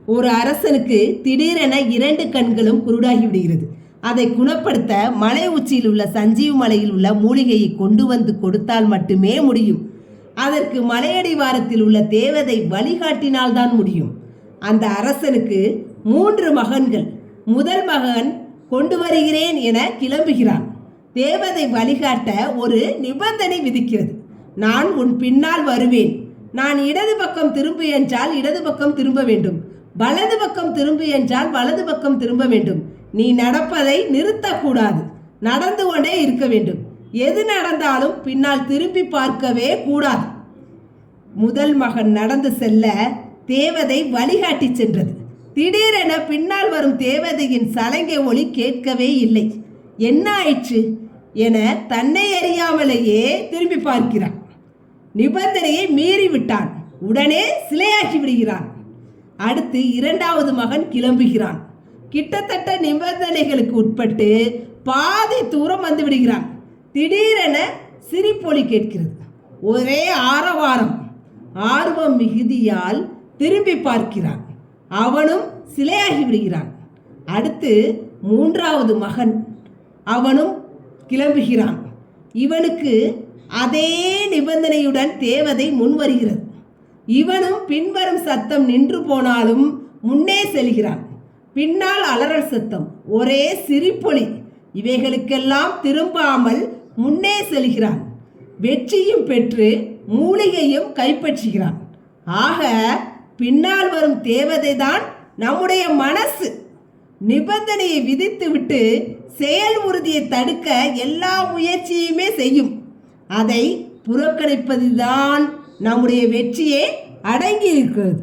ஒரு அரசனுக்கு திடீரென 2 கண்களும் குருடாகி விடுகிறது. அதை குணப்படுத்த மலை உச்சியில் உள்ள சஞ்சீவ் மலையில் உள்ள மூலிகையை கொண்டு வந்து கொடுத்தால் மட்டுமே முடியும். அதற்கு மலையடிவாரத்தில் உள்ள தேவதை வழிகாட்டினால்தான் முடியும். அந்த அரசனுக்கு 3 மகன்கள். முதல் மகன் கொண்டு வருகிறேன் என கிளம்புகிறான். தேவதை வழிகாட்ட ஒரு நிபந்தனை விதிக்கிறது. நான் உன் பின்னால் வருவேன். நான் இடது பக்கம் திரும்பு என்றால் இடது பக்கம் திரும்ப வேண்டும். வலது பக்கம் திரும்பு என்றால் வலது பக்கம் திரும்ப வேண்டும். நீ நடப்பதை நிறுத்தக்கூடாது. நடந்து கொண்டே இருக்க வேண்டும். எது நடந்தாலும் பின்னால் திரும்பி பார்க்கவே கூடாது. முதல் மகன் நடந்து செல்ல தேவதை வழிகாட்டி சென்றது. திடீரென பின்னால் வரும் தேவதையின் சலங்கை ஒலி கேட்கவே இல்லை. என்ன ஆயிற்று என தன்னை அறியாமலேயே திரும்பி பார்க்கிறான். நிபந்தனையை மீறிவிட்டான். உடனே சிலையாகி விடுகிறான். அடுத்து 2வது மகன் கிளம்புகிறான். கிட்டத்தட்ட நிபந்தனைகளுக்கு உட்பட்டு பாதி தூரம் வந்து விடுகிறான். திடீரென சிரிப்பொலி கேட்கிறது. ஒரே ஆரவாரம். ஆர்வம் மிகுதியால் திரும்பி பார்க்கிறான். அவனும் சிலையாகி விடுகிறான். அடுத்து 3வது மகன். அவனும் கிளம்புகிறான். இவனுக்கு அதே நிபந்தனையுடன் தேவதை முன் வருகிறது. இவனும் பின்வரும் சத்தம் நின்று போனாலும் முன்னே செல்கிறான். பின்னால் அலறல் சத்தம், ஒரே சிரிப்பொலி. இவைகளுக்கெல்லாம் திரும்பாமல் முன்னே செல்கிறான். வெற்றியும் பெற்று மூலிகையும் கைப்பற்றுகிறான். ஆக பின்னால் வரும் தேவதை தான் நம்முடைய மனசு. நிபந்தனையை விதித்துவிட்டு செயல் உறுதியை தடுக்க எல்லா முயற்சியுமே செய்யும். அதை புறக்கணிப்பதுதான் நம்முடைய வெற்றியே அடங்கி இருக்கிறது.